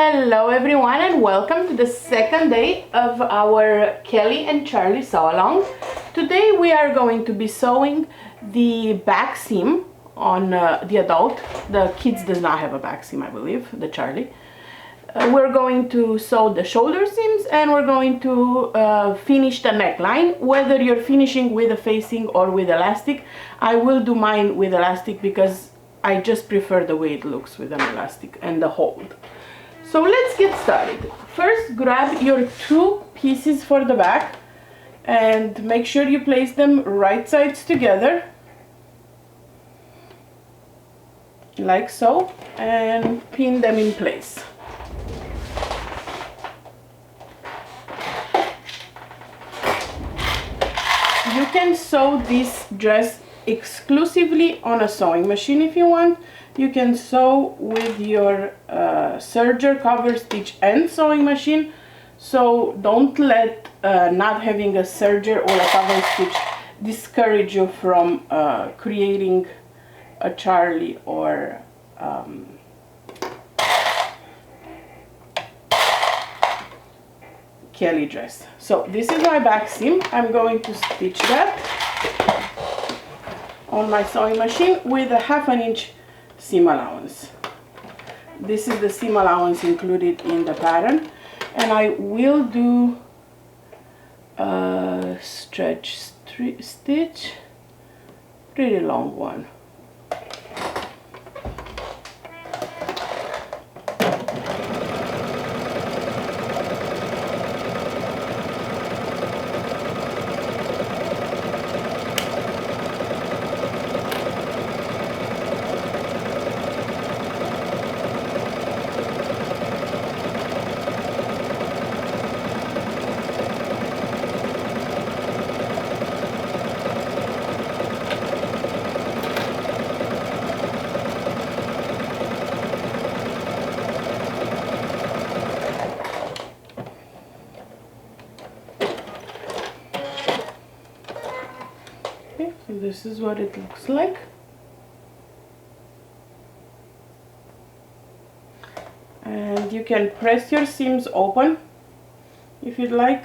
Hello everyone and welcome to the second day of our Kelly and Charlie sew along. Today we are going to be sewing the back seam on the adult. The kids does not have a back seam, I believe, the Charlie. We're going to sew the shoulder seams and we're going to finish the neckline, whether you're finishing with a facing or with elastic. I will do mine with elastic because I just prefer the way it looks with an elastic and the hold. So let's get started. First, grab your two pieces for the back and make sure you place them right sides together, like so, and pin them in place. You can sew this dress exclusively on a sewing machine if you want. You can sew with your serger, cover stitch and sewing machine. So don't let not having a serger or a cover stitch discourage you from creating a Charlie or Kelly dress. So this is my back seam. I'm going to stitch that on my sewing machine with a 1/2 inch seam allowance. This is the seam allowance included in the pattern, and I will do a stretch stitch, pretty long one. So this is what it looks like. And you can press your seams open if you'd like.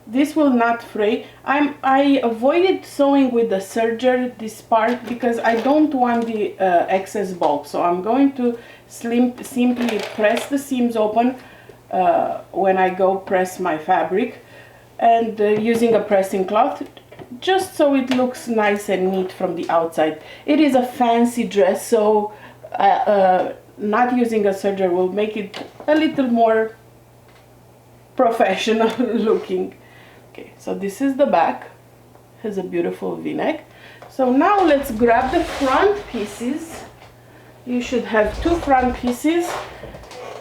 This will not fray. I avoided sewing with the serger this part because I don't want the excess bulk. So I'm going to simply press the seams open when I go press my fabric, and using a pressing cloth, just so it looks nice and neat from the outside. It is a fancy dress, so not using a serger will make it a little more professional looking. Okay, so this is the back. Has a beautiful v-neck. So now let's grab the front pieces. You should have two front pieces,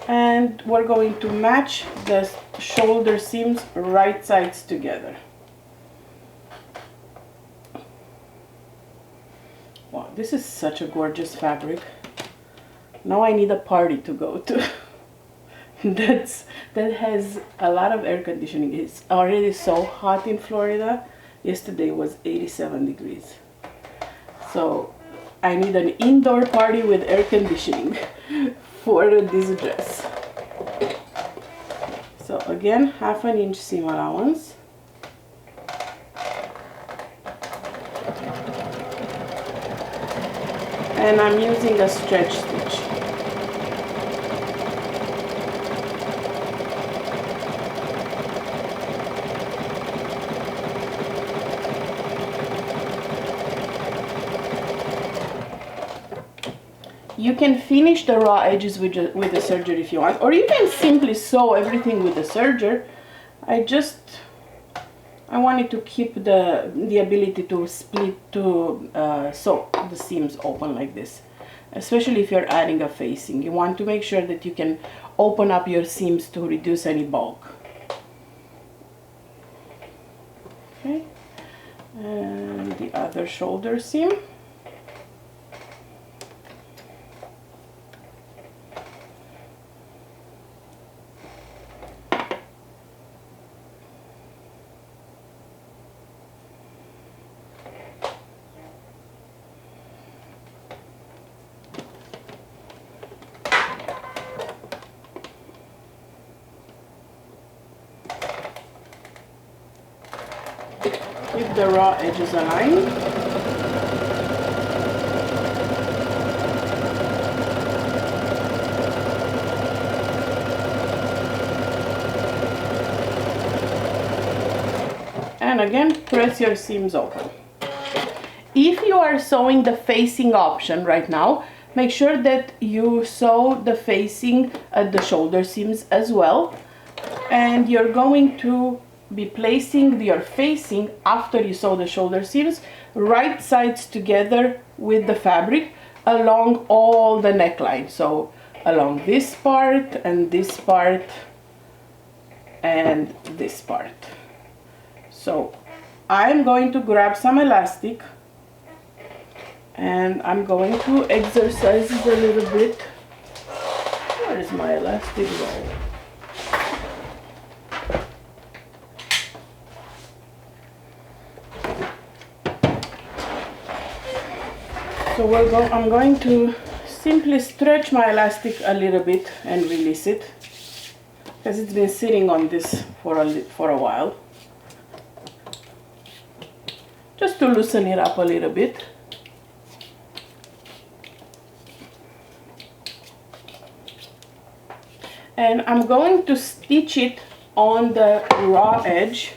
and we're going to match the shoulder seams right sides together. Wow, this is such a gorgeous fabric. Now I need a party to go to. That has a lot of air conditioning. It's already so hot in Florida. Yesterday was 87 degrees. So I need an indoor party with air conditioning for this dress. So again, 1/2 inch seam allowance. And I'm using a stretch stitch. You can finish the raw edges with the serger if you want, or you can simply sew everything with the serger. I wanted to keep the ability to split, to sew the seams open like this, especially if you're adding a facing. You want to make sure that you can open up your seams to reduce any bulk. Okay, and the other shoulder seam. Keep the raw edges aligned. And again, press your seams open. If you are sewing the facing option right now, make sure that you sew the facing at the shoulder seams as well. And you're going to be placing your facing after you sew the shoulder seams, right sides together with the fabric along all the neckline. So along this part and this part and this part. So I'm going to grab some elastic and I'm going to exercise it a little bit. Where is my elastic roll? So I'm going to simply stretch my elastic a little bit and release it, because it's been sitting on this for a while. Just to loosen it up a little bit. And I'm going to stitch it on the raw edge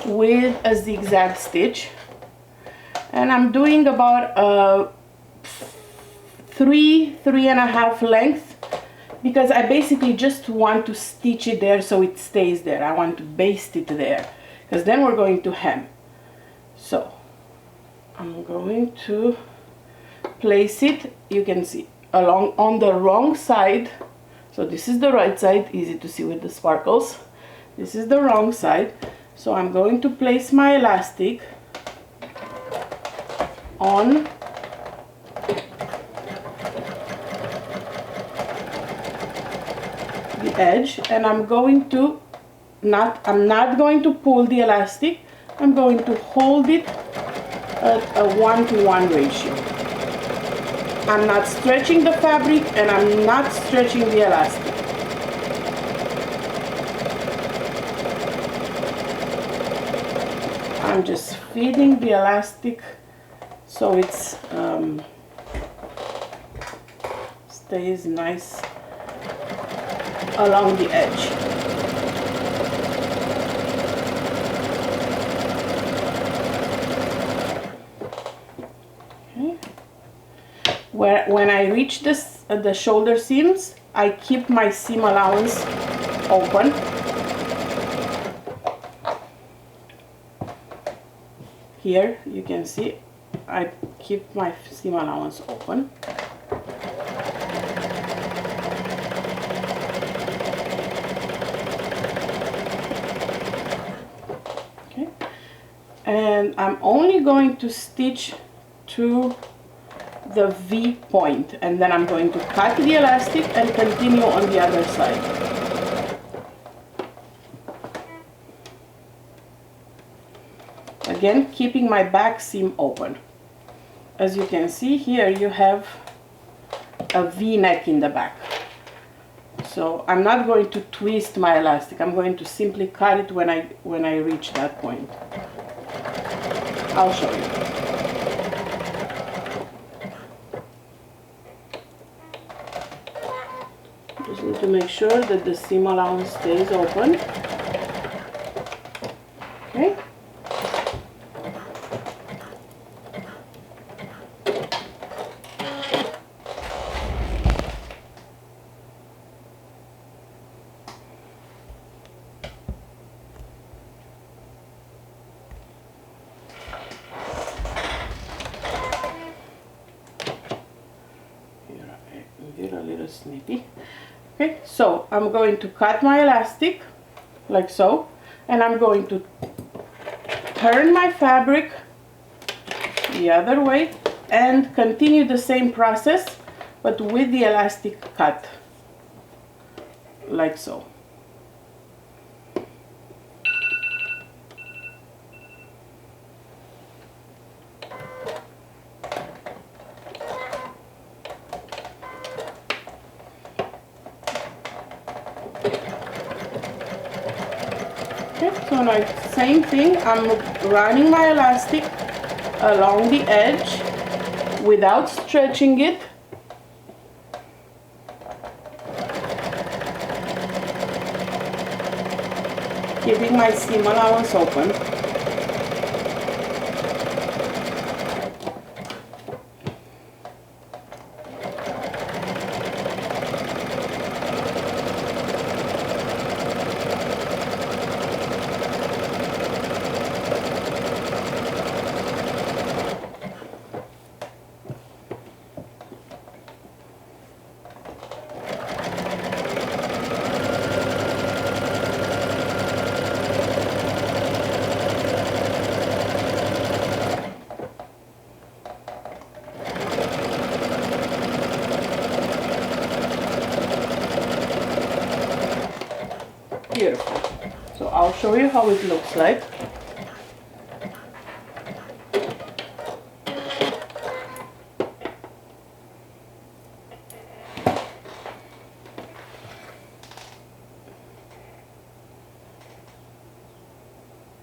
with a zigzag stitch. And I'm doing about a 3.5 length, because I basically just want to stitch it there so it stays there. I want to baste it there, because then we're going to hem. So I'm going to place it, you can see, along on the wrong side. So this is the right side, easy to see with the sparkles. This is the wrong side. So I'm going to place my elastic on the edge, and I'm not going to pull the elastic. I'm going to hold it at a 1-to-1 ratio. I'm not stretching the fabric and I'm not stretching the elastic. I'm just feeding the elastic so it's stays nice along the edge. Okay. When I reach the shoulder seams, I keep my seam allowance open. Here you can see I keep my seam allowance open. Okay. And I'm only going to stitch to the V point, and then I'm going to cut the elastic and continue on the other side. Again, keeping my back seam open. As you can see here, you have a V neck in the back. So I'm not going to twist my elastic. I'm going to simply cut it when I reach that point. I'll show you. Just need to make sure that the seam allowance stays open. Okay. A little snippy. Okay, so I'm going to cut my elastic like so, and I'm going to turn my fabric the other way and continue the same process, but with the elastic cut like so. So So now, same thing, I'm running my elastic along the edge without stretching it. Keeping my seam allowance open. Beautiful. So I'll show you how it looks like.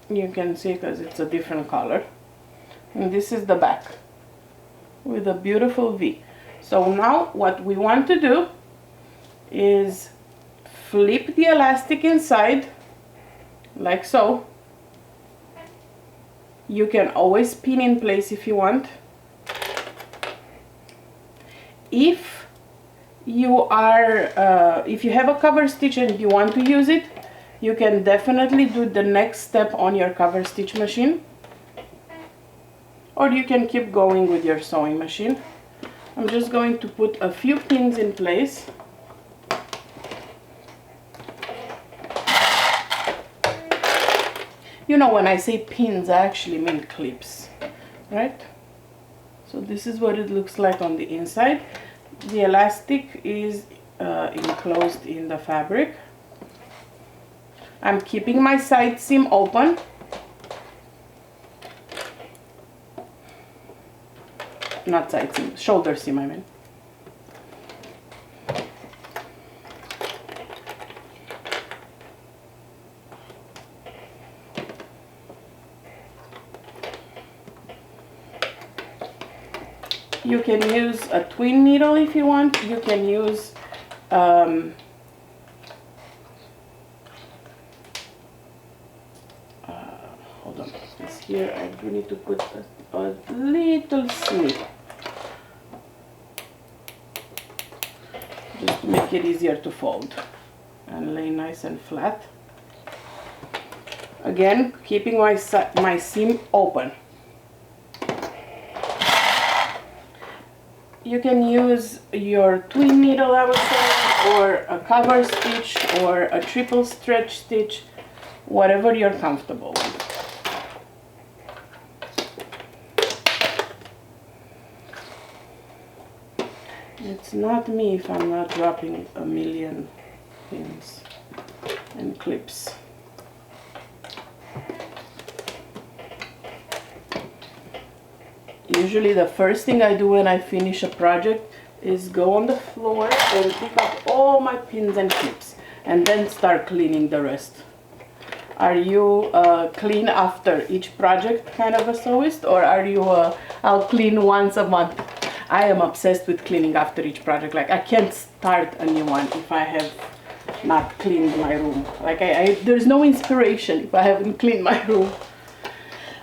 You can see because it's a different color. And this is the back with a beautiful V. So now what we want to do is flip the elastic inside like so. You can always pin in place if you want. If you have a cover stitch and you want to use it, you can definitely do the next step on your cover stitch machine, or you can keep going with your sewing machine. I'm just going to put a few pins in place. You know, when I say pins, I actually mean clips, right? So this is what it looks like on the inside. The elastic is enclosed in the fabric. I'm keeping my side seam open. Not side seam, shoulder seam I mean. You can use a twin needle if you want. You can use hold on, because here I do need to put a little snip just to make it easier to fold and lay nice and flat. Again, keeping my seam open. You can use your twin needle, I would say, or a cover stitch, or a triple stretch stitch, whatever you're comfortable with. It's not me if I'm not dropping a million pins and clips. Usually the first thing I do when I finish a project is go on the floor and pick up all my pins and clips and then start cleaning the rest. Are you clean after each project kind of a sewist, or are you I'll clean once a month? I am obsessed with cleaning after each project. Like, I can't start a new one if I have not cleaned my room. Like, there's no inspiration if I haven't cleaned my room.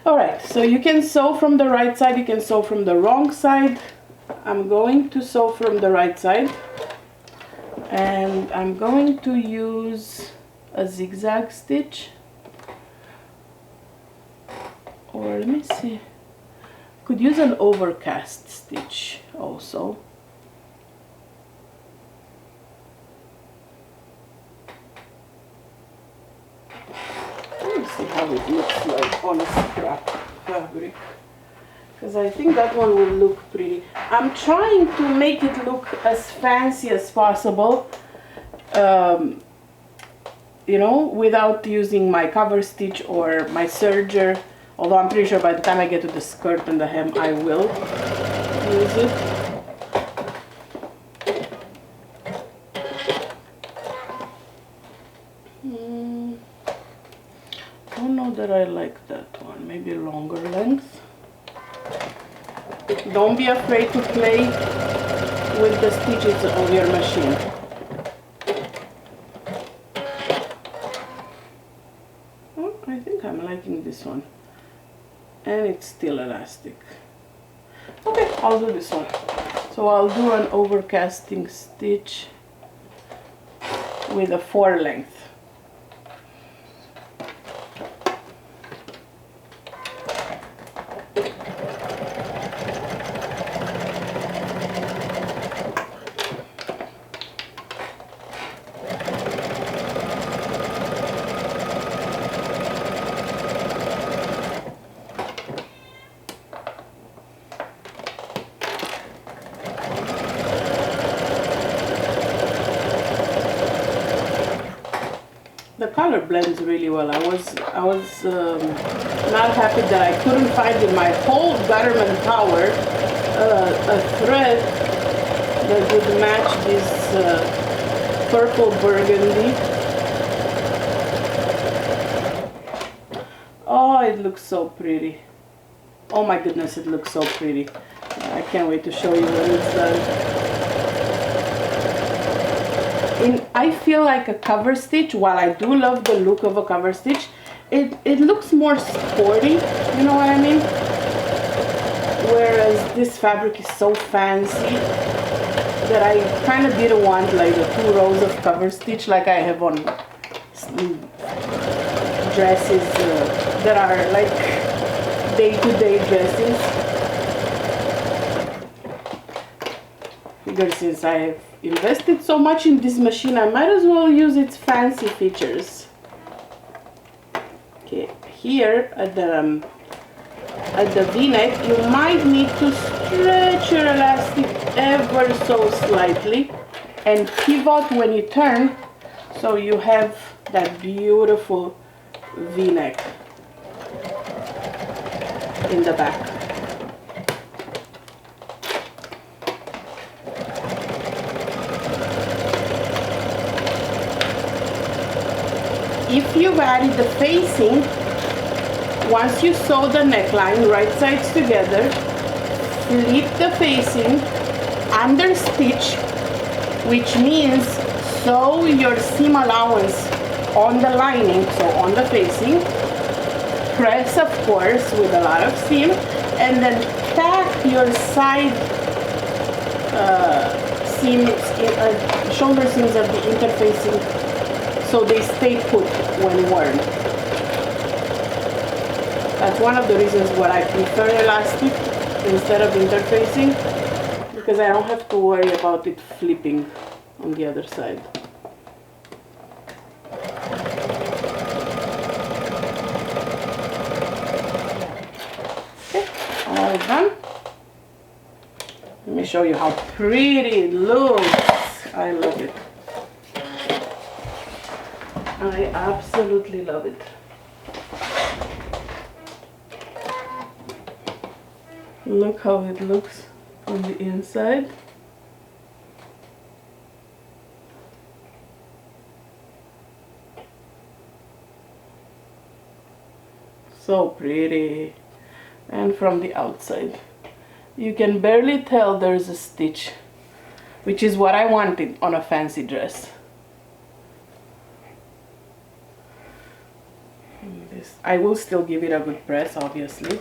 Alright, so you can sew from the right side, you can sew from the wrong side. I'm going to sew from the right side, and I'm going to use a zigzag stitch, or let me see, could use an overcast stitch also. Let me see how it looks like on a scrap fabric, because I think that one will look pretty. I'm trying to make it look as fancy as possible, you know, without using my cover stitch or my serger. Although I'm pretty sure by the time I get to the skirt and the hem, I will use it. know that I like that one, maybe longer length. Don't be afraid to play with the stitches of your machine. Oh, I think I'm liking this one. And it's still elastic. Okay, I'll do this one. So I'll do an overcasting stitch with a 4 length. The color blends really well. I was not happy that I couldn't find in my whole Gutterman tower a thread that would match this purple burgundy. Oh, it looks so pretty. Oh my goodness, it looks so pretty. I can't wait to show you when it's done. I feel like a cover stitch, while I do love the look of a cover stitch, it looks more sporty, you know what I mean? Whereas this fabric is so fancy that I kind of didn't want like the 2 rows of cover stitch like I have on dresses that are like day-to-day dresses. Figure since I have invested so much in this machine, I might as well use its fancy features. Okay, here at the V-neck, you might need to stretch your elastic ever so slightly and pivot when you turn, so you have that beautiful V-neck in the back. If you've added the facing, once you sew the neckline right sides together, flip the facing under stitch, which means sew your seam allowance on the lining, so on the facing, press of course with a lot of seam, and then tack your side seams, shoulder seams at the interfacing, so they stay put when worn. That's one of the reasons why I prefer elastic instead of interfacing, because I don't have to worry about it flipping on the other side. Okay, all done. Let me show you how pretty it looks. I love it. I absolutely love it. Look how it looks on the inside. So pretty. And from the outside, you can barely tell there's a stitch, which is what I wanted on a fancy dress. I will still give it a good press, obviously,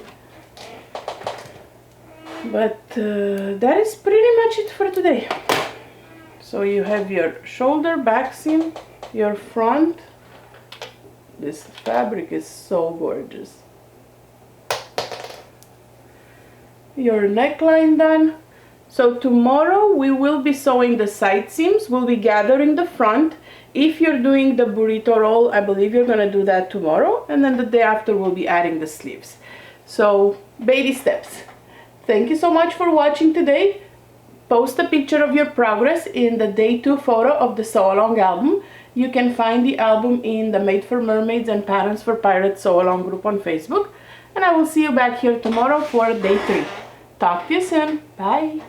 but that is pretty much it for today. So you have your shoulder back seam, your front. This fabric is so gorgeous. Your neckline done. So tomorrow we will be sewing the side seams. We'll be gathering the front. If you're doing the burrito roll, I believe you're gonna do that tomorrow, and then the day after we'll be adding the sleeves. So baby steps. Thank you so much for watching today. Post a picture of your progress in the day 2 photo of the sew along album. You can find the album in the Made for Mermaids and Patterns for Pirates sew along group on Facebook, and I will see you back here tomorrow for day 3. Talk to you soon. Bye.